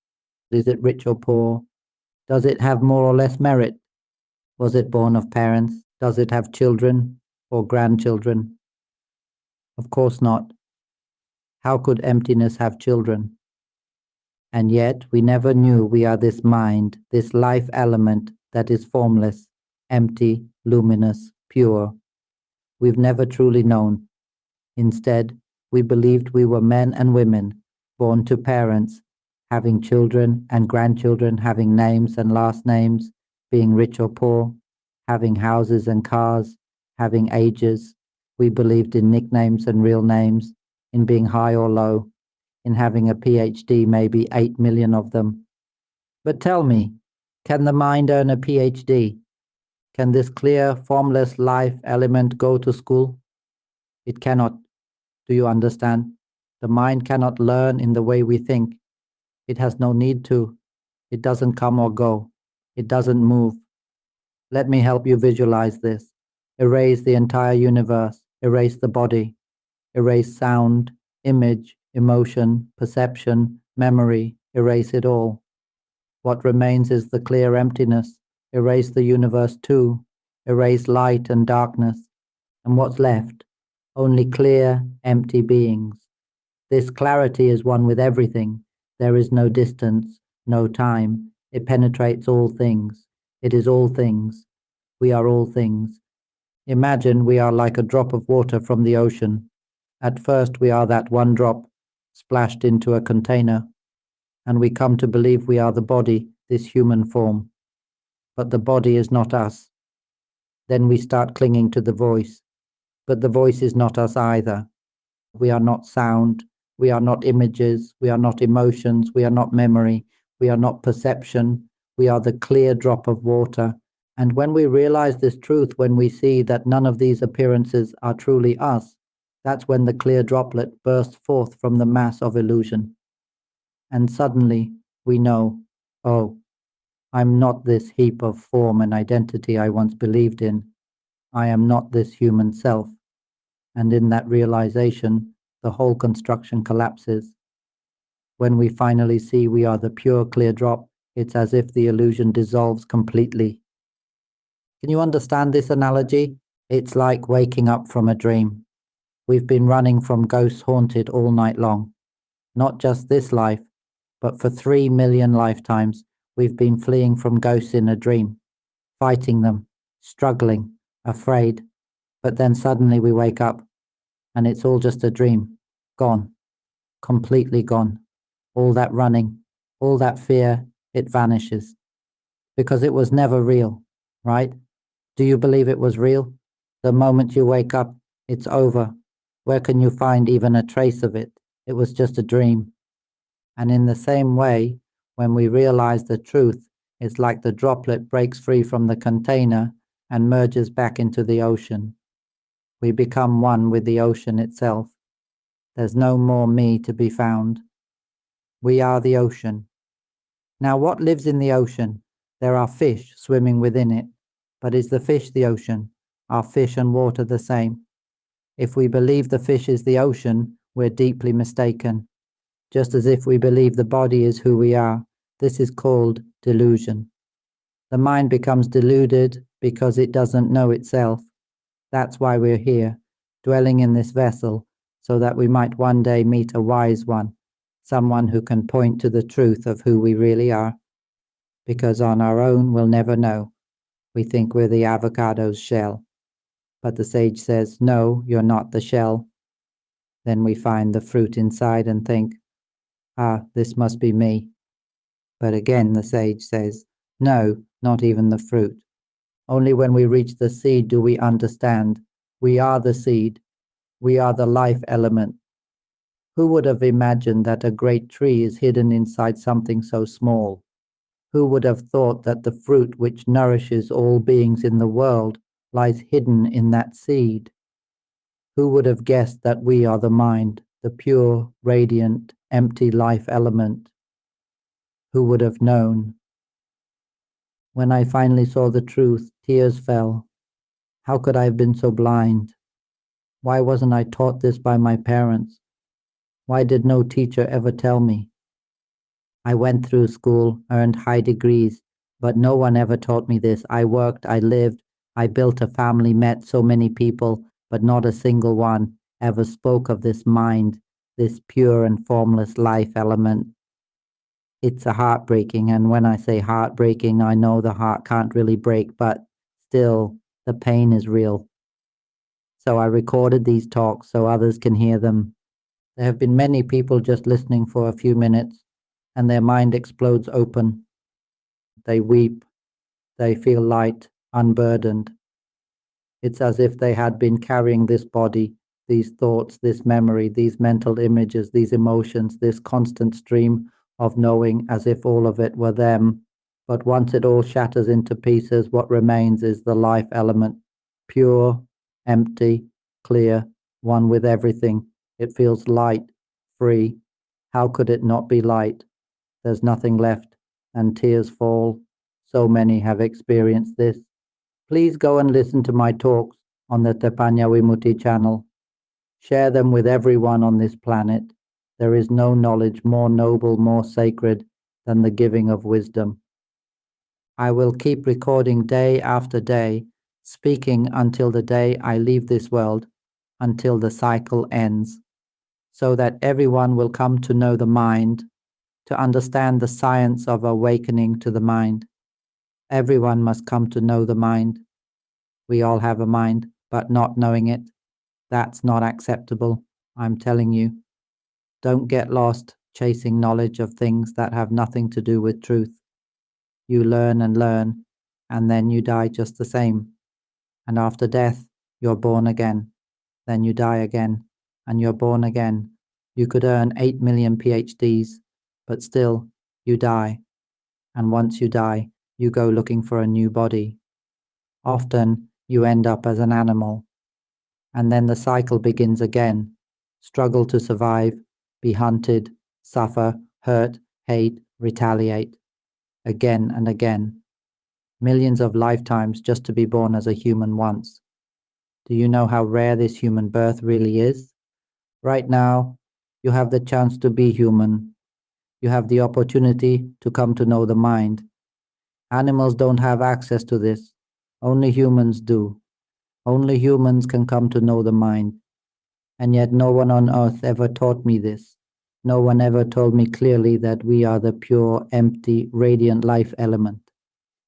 Speaker 2: Is it rich or poor? Does it have more or less merit? Was it born of parents? Does it have children or grandchildren? Of course not. How could emptiness have children? And yet we never knew we are this mind, this life element that is formless, empty, luminous, pure. We've never truly known. Instead, we believed we were men and women, born to parents, having children and grandchildren, having names and last names, being rich or poor, having houses and cars, having ages. We believed in nicknames and real names, in being high or low, in having a PhD, maybe 8 million of them. But tell me, can the mind earn a PhD? Can this clear, formless life element go to school? It cannot. Do you understand? The mind cannot learn in the way we think. It has no need to. It doesn't come or go. It doesn't move. Let me help you visualize this. Erase the entire universe. Erase the body. Erase sound, image, emotion, perception, memory. Erase it all. What remains is the clear emptiness. Erase the universe too. Erase light and darkness. And what's left? Only clear, empty beings. This clarity is one with everything. There is no distance, no time. It penetrates all things. It is all things. We are all things. Imagine we are like a drop of water from the ocean. At first we are that one drop, splashed into a container, and we come to believe we are the body, this human form. But the body is not us. Then we start clinging to the voice. But the voice is not us either. We are not sound. We are not images. We are not emotions. We are not memory. We are not perception. We are the clear drop of water. And when we realize this truth, when we see that none of these appearances are truly us, that's when the clear droplet bursts forth from the mass of illusion. And suddenly we know, oh, I'm not this heap of form and identity I once believed in. I am not this human self. And in that realization, the whole construction collapses. When we finally see we are the pure clear drop, it's as if the illusion dissolves completely. Can you understand this analogy? It's like waking up from a dream. We've been running from ghosts haunted all night long. Not just this life, but for 3 million lifetimes, we've been fleeing from ghosts in a dream, fighting them, struggling, afraid. But then suddenly we wake up, and it's all just a dream, gone, completely gone. All that running, all that fear, it vanishes. Because it was never real, right? Do you believe it was real? The moment you wake up, it's over. Where can you find even a trace of it? It was just a dream. And in the same way, when we realize the truth, it's like the droplet breaks free from the container and merges back into the ocean. We become one with the ocean itself. There's no more me to be found. We are the ocean. Now, what lives in the ocean? There are fish swimming within it. But is the fish the ocean? Are fish and water the same? If we believe the fish is the ocean, we're deeply mistaken. Just as if we believe the body is who we are. This is called delusion. The mind becomes deluded because it doesn't know itself. That's why we're here, dwelling in this vessel, so that we might one day meet a wise one, someone who can point to the truth of who we really are. Because on our own, we'll never know. We think we're the avocado's shell. But the sage says, no, you're not the shell. Then we find the fruit inside and think, this must be me. But again, the sage says, no, not even the fruit. Only when we reach the seed do we understand. We are the seed. We are the life element. Who would have imagined that a great tree is hidden inside something so small? Who would have thought that the fruit which nourishes all beings in the world lies hidden in that seed? Who would have guessed that we are the mind, the pure, radiant, empty life element? Who would have known? When I finally saw the truth, tears fell. How could I have been so blind? Why wasn't I taught this by my parents? Why did no teacher ever tell me? I went through school, earned high degrees, but no one ever taught me this. I worked, I lived, I built a family, met so many people, but not a single one ever spoke of this mind, this pure and formless life element. It's a heartbreaking, and when I say heartbreaking, I know the heart can't really break, but still, the pain is real. So I recorded these talks so others can hear them. There have been many people just listening for a few minutes, and their mind explodes open. They weep, they feel light, unburdened. It's as if they had been carrying this body, these thoughts, this memory, these mental images, these emotions, this constant stream of knowing, as if all of it were them. But once it all shatters into pieces, what remains is the life element, pure, empty, clear, one with everything. It feels light, free. How could it not be light? There's nothing left, and tears fall. So many have experienced this. Please go and listen to my talks on the 𝙤𝙀 Vimutti channel. Share them with everyone on this planet. There is no knowledge more noble, more sacred than the giving of wisdom. I will keep recording day after day, speaking until the day I leave this world, until the cycle ends, so that everyone will come to know the mind, to understand the science of awakening to the mind. Everyone must come to know the mind. We all have a mind, but not knowing it, that's not acceptable, I'm telling you. Don't get lost chasing knowledge of things that have nothing to do with truth. You learn and learn, and then you die just the same. And after death, you're born again. Then you die again, and you're born again. You could earn 8 million PhDs, but still, you die. And once you die, you go looking for a new body. Often, you end up as an animal. And then the cycle begins again. Struggle to survive, be hunted, suffer, hurt, hate, retaliate. Again and again. Millions of lifetimes just to be born as a human once. Do you know how rare this human birth really is? Right now, you have the chance to be human. You have the opportunity to come to know the mind. Animals don't have access to this. Only humans do. Only humans can come to know the mind. And yet no one on earth ever taught me this. No one ever told me clearly that we are the pure, empty, radiant life element,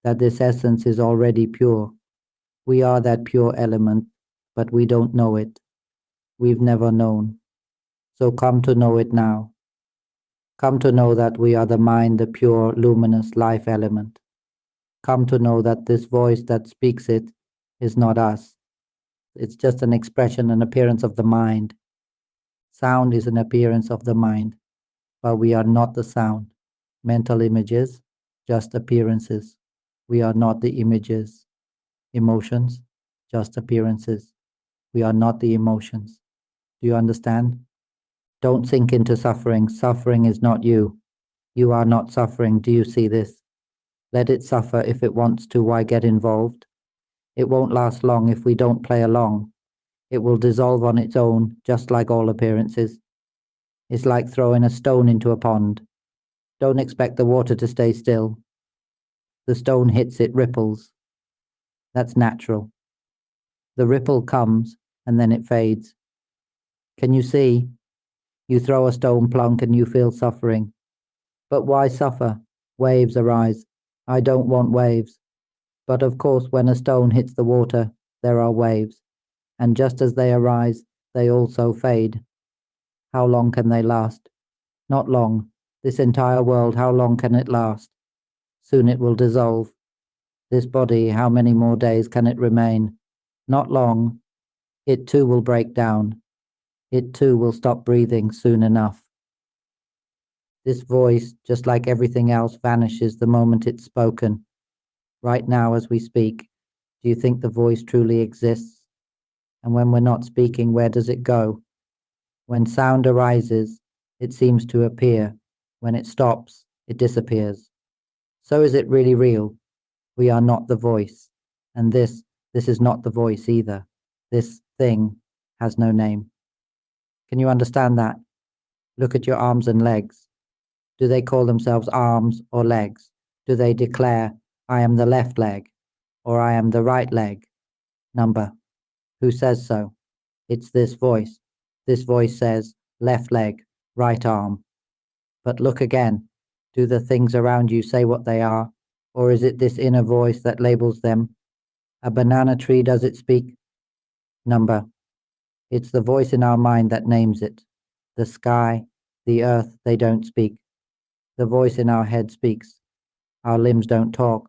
Speaker 2: that this essence is already pure. We are that pure element, but we don't know it. We've never known. So come to know it now. Come to know that we are the mind, the pure, luminous life element. Come to know that this voice that speaks it is not us. It's just an expression, an appearance of the mind. Sound is an appearance of the mind, but we are not the sound. Mental images, just appearances. We are not the images. Emotions, just appearances. We are not the emotions. Do you understand? Don't sink into suffering. Suffering is not you. You are not suffering. Do you see this? Let it suffer if it wants to. Why get involved? It won't last long if we don't play along. It will dissolve on its own, just like all appearances. It's like throwing a stone into a pond. Don't expect the water to stay still. The stone hits, it ripples. That's natural. The ripple comes, and then it fades. Can you see? You throw a stone plunk and you feel suffering. But why suffer? Waves arise. I don't want waves. But of course, when a stone hits the water, there are waves. And just as they arise, they also fade. How long can they last? Not long. This entire world, how long can it last? Soon it will dissolve. This body, how many more days can it remain? Not long. It too will break down. It too will stop breathing soon enough. This voice, just like everything else, vanishes the moment it's spoken. Right now, as we speak, do you think the voice truly exists? And when we're not speaking, where does it go? When sound arises, it seems to appear. When it stops, it disappears. So is it really real? We are not the voice. And this is not the voice either. This thing, has no name. Can you understand that? Look at your arms and legs. Do they call themselves arms or legs? Do they declare, I am the left leg, or I am the right leg? Number. Who says so? It's this voice. This voice says, left leg, right arm. But look again. Do the things around you say what they are? Or is it this inner voice that labels them? A banana tree, does it speak? Number. It's the voice in our mind that names it. The sky, the earth, they don't speak. The voice in our head speaks. Our limbs don't talk.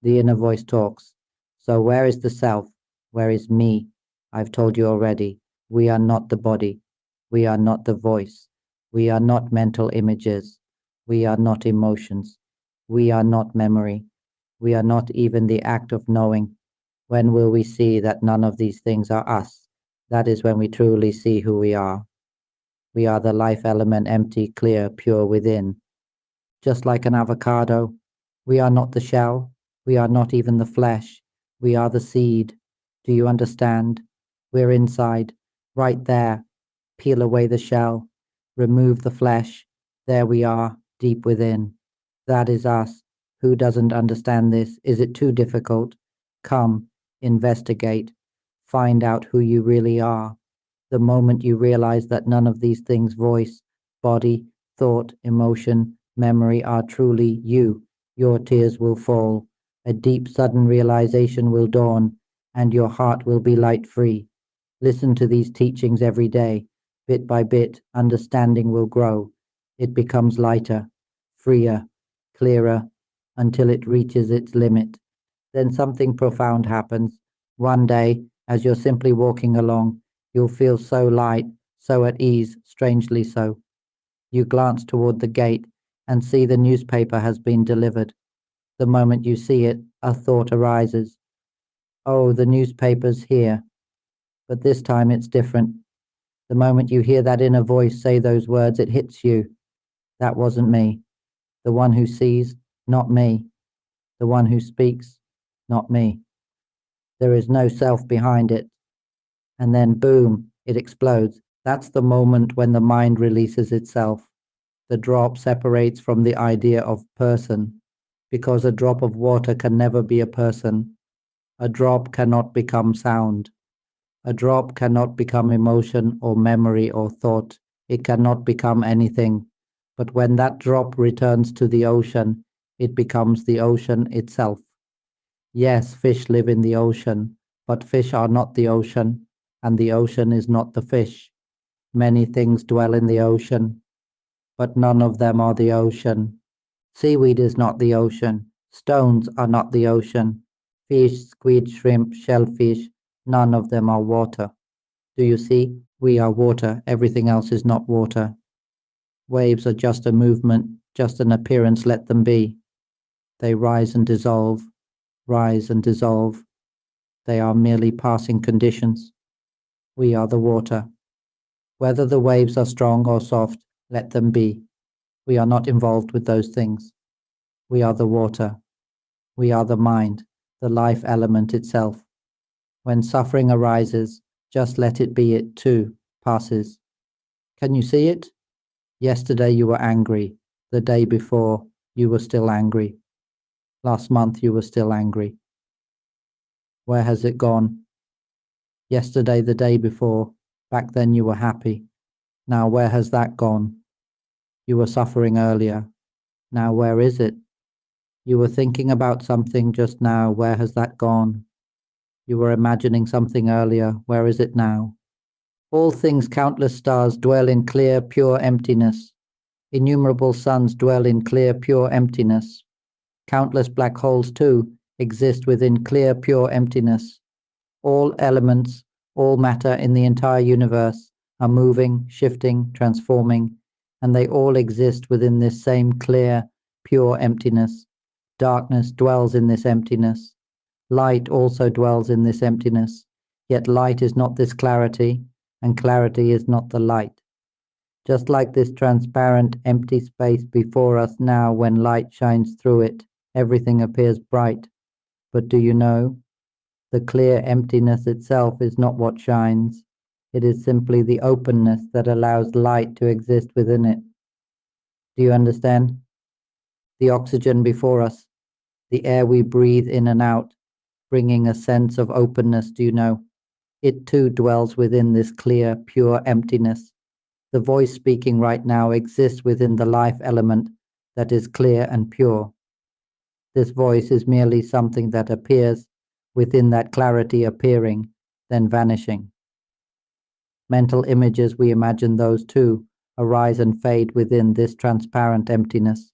Speaker 2: The inner voice talks. So where is the self? Where is me? I've told you already. We are not the body. We are not the voice. We are not mental images. We are not emotions. We are not memory. We are not even the act of knowing. When will we see that none of these things are us? That is when we truly see who we are. We are the life element, empty, clear, pure within. Just like an avocado, we are not the shell. We are not even the flesh. We are the seed. Do you understand? We're inside, right there. Peel away the shell. Remove the flesh. There we are, deep within. That is us. Who doesn't understand this? Is it too difficult? Come, investigate. Find out who you really are. The moment you realize that none of these things, voice, body, thought, emotion, memory, are truly you, your tears will fall. A deep, sudden realization will dawn, and your heart will be light-free. Listen to these teachings every day. Bit by bit, understanding will grow. It becomes lighter, freer, clearer, until it reaches its limit. Then something profound happens. One day, as you're simply walking along, you'll feel so light, so at ease, strangely so. You glance toward the gate and see the newspaper has been delivered. The moment you see it, a thought arises. Oh, the newspaper's here. But this time it's different. The moment you hear that inner voice say those words, it hits you. That wasn't me. The one who sees, not me. The one who speaks, not me. There is no self behind it. And then boom, it explodes. That's the moment when the mind releases itself. The drop separates from the idea of person, because a drop of water can never be a person. A drop cannot become sound. A drop cannot become emotion or memory or thought. It cannot become anything. But when that drop returns to the ocean, it becomes the ocean itself. Yes, fish live in the ocean, but fish are not the ocean, and the ocean is not the fish. Many things dwell in the ocean, but none of them are the ocean. Seaweed is not the ocean. Stones are not the ocean. Fish, squid, shrimp, shellfish, none of them are water. Do you see? We are water. Everything else is not water. Waves are just a movement, just an appearance. Let them be. They rise and dissolve, rise and dissolve. They are merely passing conditions. We are the water. Whether the waves are strong or soft, let them be. We are not involved with those things. We are the water. We are the mind, the life element itself. When suffering arises, just let it be. It too passes. Can you see it? Yesterday you were angry. The day before, you were still angry. Last month you were still angry. Where has it gone? Yesterday, the day before, back then you were happy. Now where has that gone? You were suffering earlier. Now where is it? You were thinking about something just now. Where has that gone? You were imagining something earlier. Where is it now? All things, countless stars, dwell in clear, pure emptiness. Innumerable suns dwell in clear, pure emptiness. Countless black holes, too, exist within clear, pure emptiness. All elements, all matter in the entire universe are moving, shifting, transforming, and they all exist within this same clear, pure emptiness. Darkness dwells in this emptiness. Light also dwells in this emptiness, yet light is not this clarity, and clarity is not the light. Just like this transparent, empty space before us now, when light shines through it, everything appears bright. But do you know? The clear emptiness itself is not what shines. It is simply the openness that allows light to exist within it. Do you understand? The oxygen before us, the air we breathe in and out, bringing a sense of openness, do you know? It too dwells within this clear, pure emptiness. The voice speaking right now exists within the life element that is clear and pure. This voice is merely something that appears within that clarity, appearing, then vanishing. Mental images, we imagine those too, arise and fade within this transparent emptiness.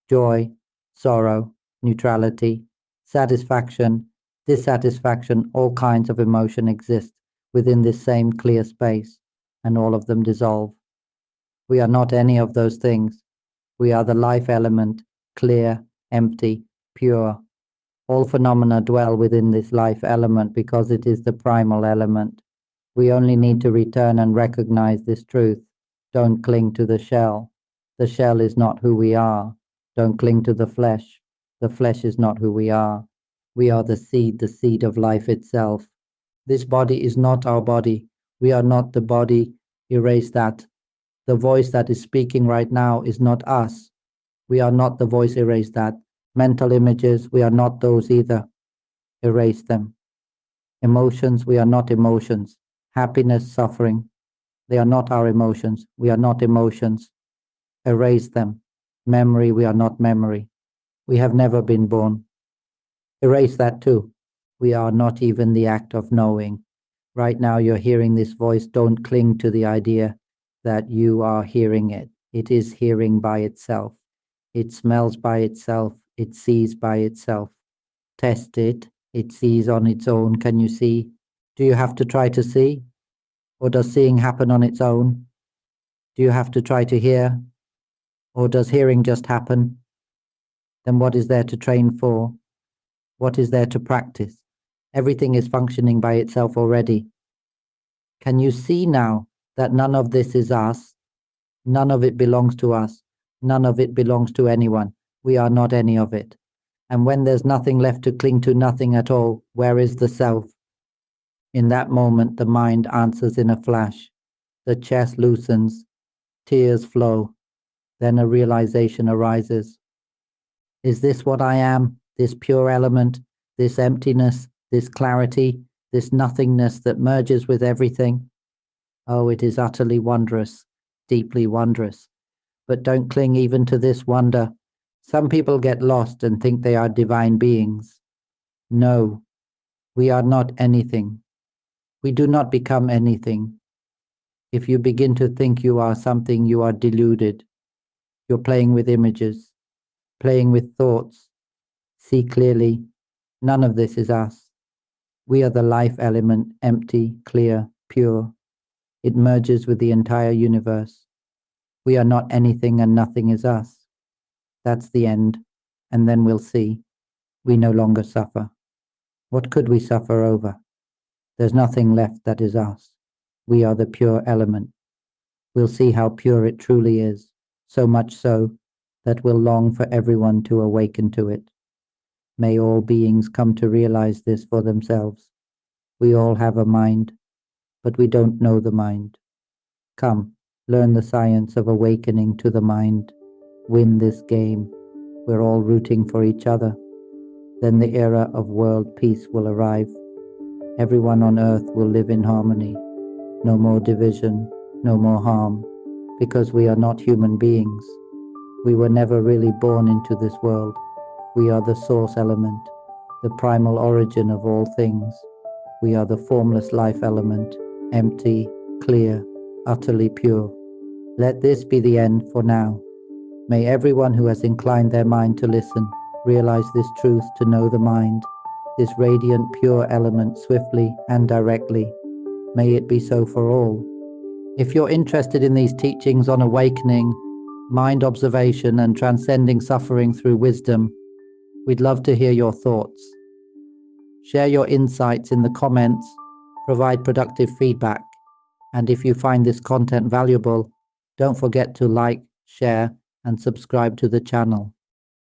Speaker 2: Joy, sorrow, neutrality, satisfaction, dissatisfaction, all kinds of emotion exist within this same clear space, and all of them dissolve. We are not any of those things. We are the life element, clear, empty, pure. All phenomena dwell within this life element because it is the primal element. We only need to return and recognize this truth. Don't cling to the shell. The shell is not who we are. Don't cling to the flesh. The flesh is not who we are. We are the seed of life itself. This body is not our body. We are not the body. Erase that. The voice that is speaking right now is not us. We are not the voice. Erase that. Mental images, we are not those either. Erase them. Emotions, we are not emotions. Happiness, suffering, they are not our emotions. We are not emotions. Erase them. Memory, we are not memory. We have never been born. Erase that too. We are not even the act of knowing. Right now you're hearing this voice. Don't cling to the idea that you are hearing it. It is hearing by itself. It smells by itself. It sees by itself. Test it. It sees on its own. Can you see? Do you have to try to see? Or does seeing happen on its own? Do you have to try to hear? Or does hearing just happen? Then what is there to train for? What is there to practice? Everything is functioning by itself already. Can you see now that none of this is us? None of it belongs to us. None of it belongs to anyone. We are not any of it. And when there's nothing left to cling to, nothing at all, where is the self? In that moment, the mind answers in a flash. The chest loosens, tears flow, then a realization arises. Is this what I am, this pure element, this emptiness, this clarity, this nothingness that merges with everything? Oh, it is utterly wondrous, deeply wondrous. But don't cling even to this wonder. Some people get lost and think they are divine beings. No, we are not anything. We do not become anything. If you begin to think you are something, you are deluded. You're playing with images, playing with thoughts. See clearly, none of this is us. We are the life element, empty, clear, pure. It merges with the entire universe. We are not anything and nothing is us. That's the end, and then we'll see. We no longer suffer. What could we suffer over? There's nothing left that is us. We are the pure element. We'll see how pure it truly is, so much so that we'll long for everyone to awaken to it. May all beings come to realize this for themselves. We all have a mind, but we don't know the mind. Come, learn the science of awakening to the mind. Win this game. We're all rooting for each other. Then the era of world peace will arrive. Everyone on earth will live in harmony. No more division, no more harm, because we are not human beings. We were never really born into this world. We are the source element, the primal origin of all things. We are the formless life element, empty, clear, utterly pure. Let this be the end for now. May everyone who has inclined their mind to listen realize this truth, to know the mind, this radiant, pure element, swiftly and directly. May it be so for all. If you're interested in these teachings on awakening, mind observation, and transcending suffering through wisdom, we'd love to hear your thoughts. Share your insights in the comments, provide productive feedback, and if you find this content valuable, don't forget to like, share, and subscribe to the channel.